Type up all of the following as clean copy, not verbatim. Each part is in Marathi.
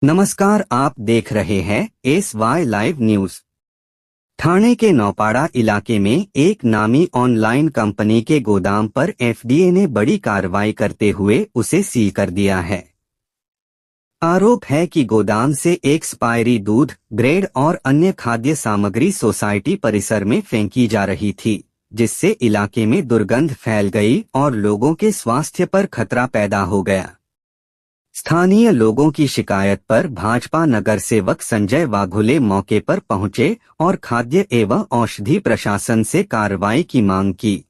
नमस्कार, आप देख रहे हैं SY लाइव न्यूज। ठाणे के नौपाड़ा इलाके में एक नामी ऑनलाइन कंपनी के गोदाम पर FDA ने बड़ी कार्रवाई करते हुए उसे सील कर दिया है। आरोप है कि गोदाम से एक्सपायरी दूध, ब्रेड और अन्य खाद्य सामग्री सोसाइटी परिसर में फेंकी जा रही थी, जिससे इलाके में दुर्गंध फैल गई और लोगों के स्वास्थ्य पर खतरा पैदा हो गया। स्थानीय लोगों की शिकायत पर भाजपा नगर सेवक संजय वाघुले मौके पर पहुंचे और खाद्य एवं औषधि प्रशासन से कार्रवाई की मांग की।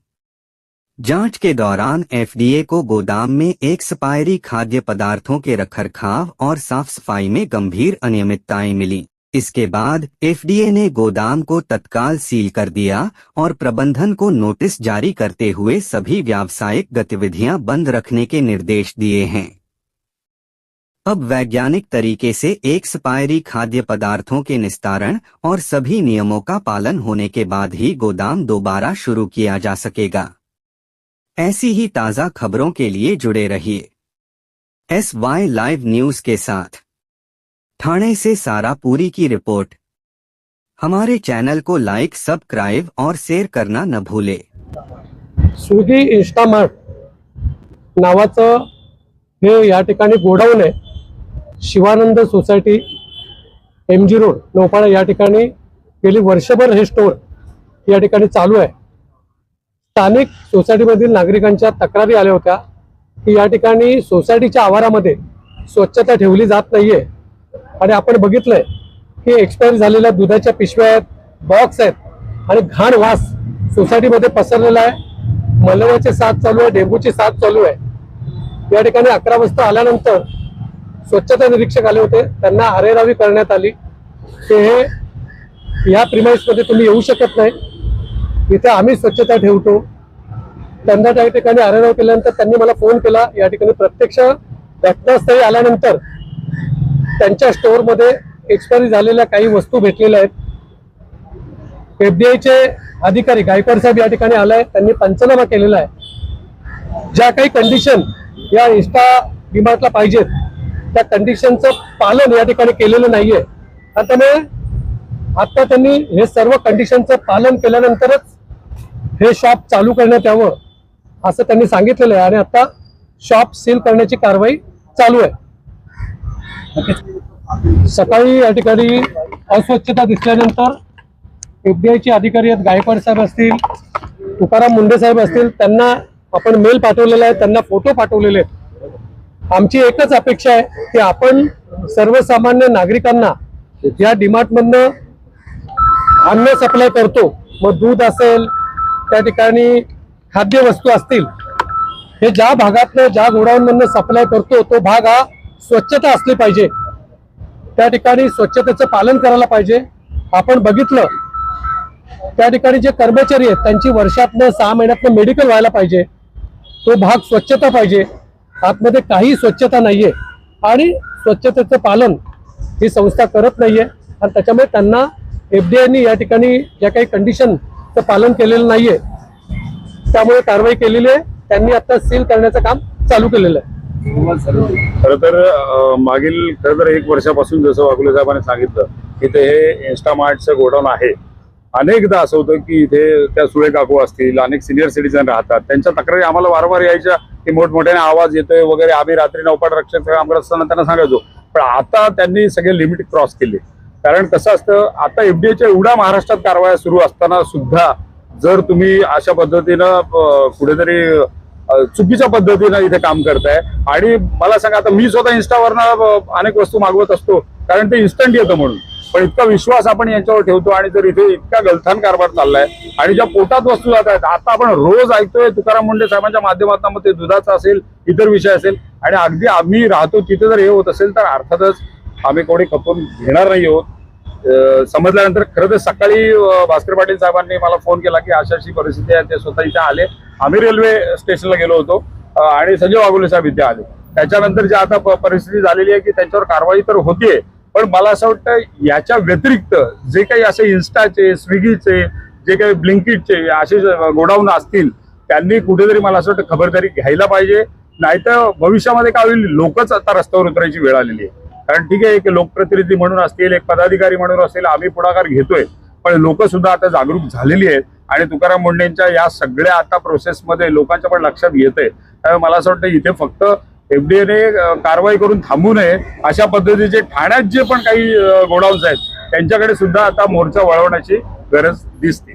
जांच के दौरान FDA को गोदाम में एक्सपायरी खाद्य पदार्थों के रखरखाव और साफ सफाई में गंभीर अनियमितताएं मिली। इसके बाद FDA ने गोदाम को तत्काल सील कर दिया और प्रबंधन को नोटिस जारी करते हुए सभी व्यावसायिक गतिविधियां बंद रखने के निर्देश दिए हैं। अब वैज्ञानिक तरीके से एक्सपायरी खाद्य पदार्थों के निस्तारण और सभी नियमों का पालन होने के बाद ही गोदाम दोबारा शुरू किया जा सकेगा। ऐसी ही ताज़ा खबरों के लिए जुड़े रहिए SY लाइव न्यूज के साथ। ठाणे से सारापुरी की रिपोर्ट। हमारे चैनल को लाइक, सब्सक्राइब और शेयर करना न भूले। स्विगी इंस्टामार्ट नावाचं हे या ठिकाणी गोडाऊन आहे। Shivanand society MG road Naupada या ठिकाणी गेली वर्षभर हे स्टोर या ठिकाणी चालू आहे। स्थानिक सोसायटीमधील नागरिकांच्या तक्रारी आल्या होत्या की या ठिकाणी सोसायटीच्या आवारामध्ये स्वच्छता ठेवली जात नाहीये आणि आपण बघितलंय की एक्सपायर झालेल्या दुधाच्या पिशव्या आहेत, बॉक्स आहेत आणि घाण वास सोसायटीमध्ये पसरलेला आहे। मलेरियाची साथ चालू आहे, डेंग्यूची साथ चालू आहे। या ठिकाणी 11 वाजता आल्यानंतर स्वच्छता निरीक्षक आले होते, त्यांना अरेरावी करण्यात आली की हे या प्रिमाइसमध्ये तुम्ही येऊ शकत नाही, इथे आम्ही स्वच्छता ठेवतो। त्यांना त्या ठिकाणी अरेराव केल्यानंतर त्यांनी मला फोन केला। या ठिकाणी प्रत्यक्ष घटनास्थळी आल्यानंतर त्यांच्या स्टोअरमध्ये एक्सपायरी झालेल्या काही वस्तू भेटलेल्या आहेत। FBI चे अधिकारी गायकवाड साहेब या ठिकाणी आलाय, त्यांनी पंचनामा केलेला आहे। ज्या काही कंडिशन या इंस्टा डीमार्टला पाहिजेत त्या कंडिशनचं पालन या ठिकाणी केलेलं नाहीये। त्यामुळे आता त्यांनी हे सर्व कंडिशनचं पालन केल्यानंतरच हे शॉप चालू करण्यात यावं असं त्यांनी सांगितलेलं आहे आणि आता शॉप सील करण्याची कारवाई चालू आहे। सकाळी या ठिकाणी अस्वच्छता दिसल्यानंतर FBI चे अधिकारी आहेत, गायकवाड साहेब असतील, तुकाराम मुंडे साहेब असतील, त्यांना आपण मेल पाठवलेला आहे, त्यांना फोटो पाठवलेले आहेत। आमची एकच अपेक्षा आहे की आपण सर्वसामान्य नागरिकांना या डीमार्टमधनं अन्न सप्लाय करतो, मग दूध असेल, त्या ठिकाणी खाद्य वस्तू असतील, हे ज्या भागातनं ज्या गोडाऊनमधनं सप्लाय करतो तो भाग हा स्वच्छता असली पाहिजे। त्या ठिकाणी स्वच्छतेचं पालन करायला पाहिजे। आपण बघितलं त्या ठिकाणी जे कर्मचारी आहेत त्यांची वर्षातनं 6 महिन्यातनं मेडिकल व्हायला पाहिजे, तो भाग स्वच्छता पाहिजे। आतमध्ये काही स्वच्छता नाहीये आणि स्वच्छतेचं पालन ही संस्था करत नाहीये आणि त्याच्यामुळे त्यांना FDA ने या ठिकाणी ज्या काही कंडिशनचं पालन केलेलं नाहीये त्यामुळे कारवाई केलेली आहे। त्यांनी आता सील करण्याचं काम चालू केलेलं आहे। खरं तर मागील 1 वर्षापासून जसं वाघुले साहेबांनी सांगितलं की ते हे इंस्टामार्टचं गोडाऊन आहे। अनेकदा असं होतं की इथे त्या सुळे काकू असतील, अनेक सिनियर सिटीजन राहतात, त्यांच्या तक्रारी आम्हाला वारंवार यायच्या की मोठमोठ्याने आवाज येतोय वगैरे। आम्ही रात्री नौपाडा रक्षक काम करत असताना त्यांना सांगायचो, पण आता त्यांनी सगळे लिमिट क्रॉस केले। कारण कसं असतं, आता FDAच्या एवढ्या महाराष्ट्रात कारवाया सुरू असताना सुद्धा जर तुम्ही अशा पद्धतीनं कुठेतरी चुकीच्या पद्धतीनं इथे काम करताय आणि मला सांगा, आता मी स्वतः इंस्टावरनं अनेक वस्तू मागवत असतो कारण ते इन्स्टंट येतं म्हणून, पण इतका विश्वास आपण यांच्यावर ठेवतो आणि जर इथे इतका गलथान कारभार चाललाय आणि ज्या पोटात वस्तू जात आहेत, आता आपण रोज ऐकतोय तुकाराम मुंडे साहेबांच्या माध्यमातून, मग ते दुधाचा असेल, इतर विषय असेल, आणि अगदी आम्ही राहतो तिथे जर हे होत असेल तर अर्थातच आम्ही कोणी खपून घेणार नाही आहोत। समजल्यानंतर खरं तर सकाळी भास्कर पाटील साहेबांनी मला फोन केला की अशी परिस्थिती आहे, ते स्वतः इथे आले। आम्ही रेल्वे स्टेशनला गेलो होतो आणि संजय वाघुले साहेब इथे आले। त्याच्यानंतर जे आता परिस्थिती झालेली आहे की त्यांच्यावर कारवाई तर होतीये, पण मला असं वाटतं याच्या व्यतिरिक्त जे काही असे इन्स्टाचे, स्विगीचे, जे काही ब्लिंकिटचे असे गोडाऊन असतील त्यांनी कुठेतरी मला असं वाटतं खबरदारी घ्यायला पाहिजे, नाहीतर भविष्यामध्ये काय होईल, लोकच आता रस्त्यावर उतरायची वेळ आलेली आहे। कारण ठीक आहे, एक लोकप्रतिनिधी म्हणून असतील, एक पदाधिकारी म्हणून असतील, आम्ही पुढाकार घेतोय, पण लोक सुद्धा आता जागरूक झालेली आहेत आणि तुकाराम मुंढेंच्या या सगळ्या आता प्रोसेसमध्ये लोकांच्या पण लक्षात येते. त्यामुळे मला असं वाटतं इथे फक्त एफडीएने कारवाई करून थांबू नये, अशा पद्धतीचे ठाण्यात जे पण काही गोडाऊन्स आहेत त्यांच्याकडे सुद्धा आता मोर्चा वळवण्याची गरज दिसते.